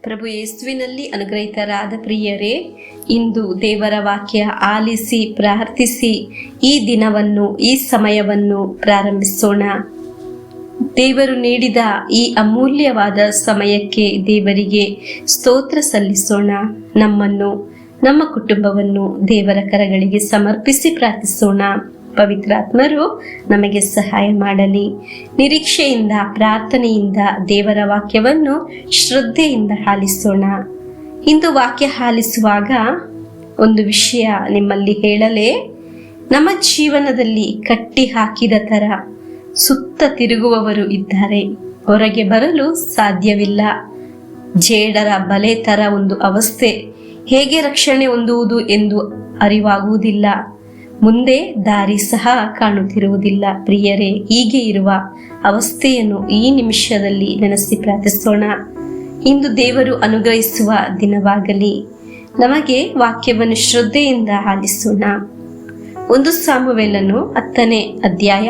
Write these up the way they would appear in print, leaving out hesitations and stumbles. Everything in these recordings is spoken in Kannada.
ಪ್ರಭು ಯೇಸುವಿನಲ್ಲಿ ಅನುಗ್ರಹಿತರಾದ ಪ್ರಿಯರೇ, ಇಂದು ದೇವರ ವಾಕ್ಯ ಆಲಿಸಿ ಪ್ರಾರ್ಥಿಸಿ ಈ ದಿನವನ್ನು, ಈ ಸಮಯವನ್ನು ಪ್ರಾರಂಭಿಸೋಣ. ದೇವರು ನೀಡಿದ ಈ ಅಮೂಲ್ಯವಾದ ಸಮಯಕ್ಕೆ ದೇವರಿಗೆ ಸ್ತೋತ್ರ ಸಲ್ಲಿಸೋಣ. ನಮ್ಮನ್ನು, ನಮ್ಮ ಕುಟುಂಬವನ್ನು ದೇವರ ಕರಗಳಿಗೆ ಸಮರ್ಪಿಸಿ ಪ್ರಾರ್ಥಿಸೋಣ. ಪವಿತ್ರಾತ್ಮರು ನಮಗೆ ಸಹಾಯ ಮಾಡಲಿ. ನಿರೀಕ್ಷೆಯಿಂದ, ಪ್ರಾರ್ಥನೆಯಿಂದ ದೇವರ ವಾಕ್ಯವನ್ನು ಶ್ರದ್ಧೆಯಿಂದ ಆಲಿಸೋಣ. ಇಂದು ವಾಕ್ಯ ಆಲಿಸುವಾಗ ಒಂದು ವಿಷಯ ನಿಮ್ಮಲ್ಲಿ ಹೇಳಲೇ, ನಮ್ಮ ಜೀವನದಲ್ಲಿ ಕಟ್ಟಿ ಹಾಕಿದ ತರ ಸುತ್ತ ತಿರುಗುವವರು ಇದ್ದಾರೆ. ಹೊರಗೆ ಬರಲು ಸಾಧ್ಯವಿಲ್ಲ. ಜೇಡರ ಬಲೆ ತರ ಒಂದು ಅವಸ್ಥೆ. ಹೇಗೆ ರಕ್ಷಣೆ ಹೊಂದುವುದು ಎಂದು ಅರಿವಾಗುವುದಿಲ್ಲ. ಮುಂದೆ ದಾರಿ ಸಹ ಕಾಣುತ್ತಿರುವುದಿಲ್ಲ. ಪ್ರಿಯರೇ, ಹೀಗೆ ಇರುವ ಅವಸ್ಥೆಯನ್ನು ಈ ನಿಮಿಷದಲ್ಲಿ ನೆನೆಸಿ ಪ್ರಾರ್ಥಿಸೋಣ. ಇಂದು ದೇವರು ಅನುಗ್ರಹಿಸುವ ದಿನವಾಗಲಿ. ನಮಗೆ ವಾಕ್ಯವನ್ನು ಶ್ರದ್ಧೆಯಿಂದ ಆಲಿಸೋಣ. 1 ಸಾಮುವೇಲನು 10ನೇ ಅಧ್ಯಾಯ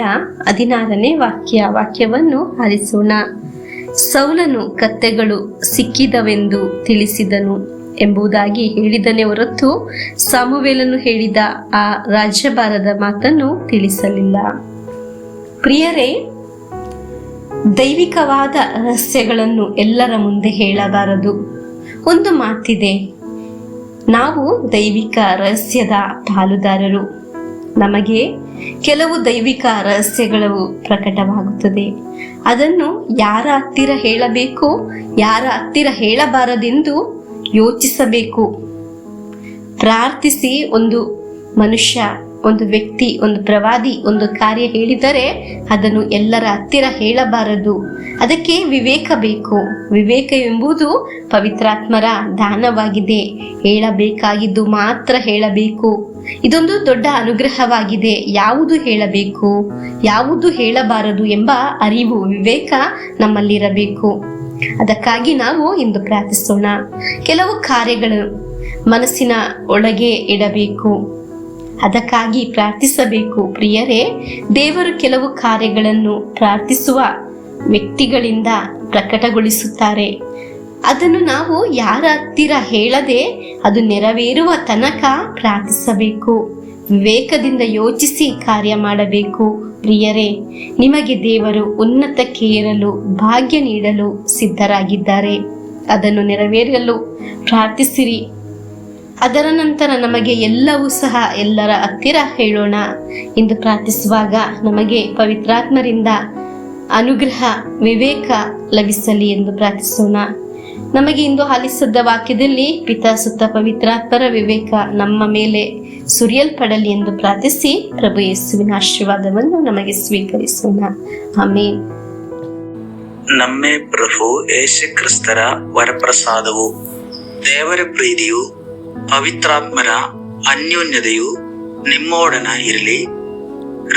16ನೇ ವಾಕ್ಯವನ್ನು ಆಲಿಸೋಣ. ಸೌಲನು ಕತ್ತೆಗಳು ಸಿಕ್ಕಿದವೆಂದು ತಿಳಿಸಿದನು ಎಂಬುದಾಗಿ ಹೇಳಿದನೇ ಹೊರತು ಸಾಮುವೇಲನು ಹೇಳಿದ ಆ ರಾಜ್ಯಭಾರದ ಮಾತನ್ನು ತಿಳಿಸಲಿಲ್ಲ. ಪ್ರಿಯರೇ, ದೈವಿಕವಾದ ರಹಸ್ಯಗಳನ್ನು ಎಲ್ಲರ ಮುಂದೆ ಹೇಳಬಾರದು. ಒಂದು ಮಾತಿದೆ, ನಾವು ದೈವಿಕ ರಹಸ್ಯದ ಪಾಲುದಾರರು. ನಮಗೆ ಕೆಲವು ದೈವಿಕ ರಹಸ್ಯಗಳು ಪ್ರಕಟವಾಗುತ್ತದೆ. ಅದನ್ನು ಯಾರ ಹತ್ತಿರ ಹೇಳಬೇಕು, ಯಾರ ಹತ್ತಿರ ಹೇಳಬಾರದೆಂದು ಯೋಚಿಸಬೇಕು. ಪ್ರಾರ್ಥಿಸಿ ಒಂದು ಮನುಷ್ಯ, ಒಂದು ವ್ಯಕ್ತಿ, ಒಂದು ಪ್ರವಾದಿ ಒಂದು ಕಾರ್ಯ ಹೇಳಿದರೆ ಅದನ್ನು ಎಲ್ಲರ ಹತ್ತಿರ ಹೇಳಬಾರದು. ಅದಕ್ಕೆ ವಿವೇಕ ಬೇಕು. ವಿವೇಕ ಎಂಬುದು ಪವಿತ್ರಾತ್ಮರ ದಾನವಾಗಿದೆ. ಹೇಳಬೇಕಾಗಿದ್ದು ಮಾತ್ರ ಹೇಳಬೇಕು. ಇದೊಂದು ದೊಡ್ಡ ಅನುಗ್ರಹವಾಗಿದೆ. ಯಾವುದು ಹೇಳಬೇಕು, ಯಾವುದು ಹೇಳಬಾರದು ಎಂಬ ಅರಿವು, ವಿವೇಕ ನಮ್ಮಲ್ಲಿರಬೇಕು. ಅದಕ್ಕಾಗಿ ನಾವು ಇಂದು ಪ್ರಾರ್ಥಿಸೋಣ. ಕೆಲವು ಕಾರ್ಯಗಳು ಮನಸ್ಸಿನ ಒಳಗೆ ಇಡಬೇಕು. ಅದಕ್ಕಾಗಿ ಪ್ರಾರ್ಥಿಸಬೇಕು. ಪ್ರಿಯರೇ, ದೇವರು ಕೆಲವು ಕಾರ್ಯಗಳನ್ನು ಪ್ರಾರ್ಥಿಸುವ ವ್ಯಕ್ತಿಗಳಿಂದ ಪ್ರಕಟಗೊಳಿಸುತ್ತಾರೆ. ಅದನ್ನು ನಾವು ಯಾರ ಹತ್ತಿರ ಹೇಳದೆ ಅದು ನೆರವೇರುವ ತನಕ ಪ್ರಾರ್ಥಿಸಬೇಕು. ವಿವೇಕದಿಂದ ಯೋಚಿಸಿ ಕಾರ್ಯ ಮಾಡಬೇಕು. ಪ್ರಿಯರೇ, ನಿಮಗೆ ದೇವರು ಉನ್ನತಕ್ಕೆ ಏರಲು ಭಾಗ್ಯ ನೀಡಲು ಸಿದ್ಧರಾಗಿದ್ದಾರೆ. ಅದನ್ನು ನೆರವೇರಲು ಪ್ರಾರ್ಥಿಸಿರಿ. ಅದರ ನಂತರ ನಮಗೆ ಎಲ್ಲವೂ ಸಹ ಎಲ್ಲರ ಹತ್ತಿರ ಹೇಳೋಣ. ಇಂದು ಪ್ರಾರ್ಥಿಸುವಾಗ ನಮಗೆ ಪವಿತ್ರಾತ್ಮರಿಂದ ಅನುಗ್ರಹ, ವಿವೇಕ ಲಭಿಸಲಿ ಎಂದು ಪ್ರಾರ್ಥಿಸೋಣ. ನಮಗೆ ಇಂದು ಆಲಿಸಿದ ವಾಕ್ಯದಲ್ಲಿ ಪಿತಾ, ಸುತ್ತ ಪವಿತ್ರಾತ್ಮರ ವಿವೇಕ ನಮ್ಮ ಮೇಲೆ ಸುರಿಯಲ್ಪಡಲಿ ಎಂದು ಪ್ರಾರ್ಥಿಸಿ ಪ್ರಭು ಯೇಸುವಿನ ಆಶೀರ್ವಾದವನ್ನು ನಮಗೆ ಸ್ವೀಕರಿಸೋಣ. ಆಮೇನ್. ನಮ್ಮೇ ಪ್ರಭು ಯೇಸು ಕ್ರಿಸ್ತರ ವರಪ್ರಸಾದವು, ದೇವರ ಪ್ರೀತಿಯು, ಪವಿತ್ರಾತ್ಮರ ಅನ್ಯೋನ್ಯತೆಯು ನಿಮ್ಮೊಡನ ಇರಲಿ.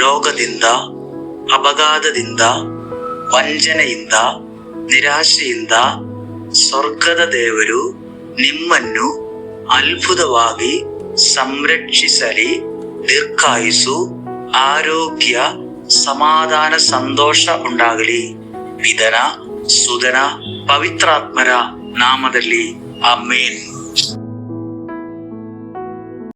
ರೋಗದಿಂದ, ಅಪಘಾತದಿಂದ, ವಂಚನೆಯಿಂದ, ನಿರಾಶೆಯಿಂದ ಸ್ವರ್ಗದ ದೇವರು ನಿಮ್ಮನ್ನು ಅದ್ಭುತವಾಗಿ ಸಂರಕ್ಷಿಸಲಿ. ದೀರ್ಘಾಯುಸ್ಸು, ಆರೋಗ್ಯ, ಸಮಾಧಾನ, ಸಂತೋಷ ಉಂಟಾಗಲಿ. ಪಿತನ, ಸುತನ, ಪವಿತ್ರಾತ್ಮರ ನಾಮದಲ್ಲಿ ಆಮೇನ್.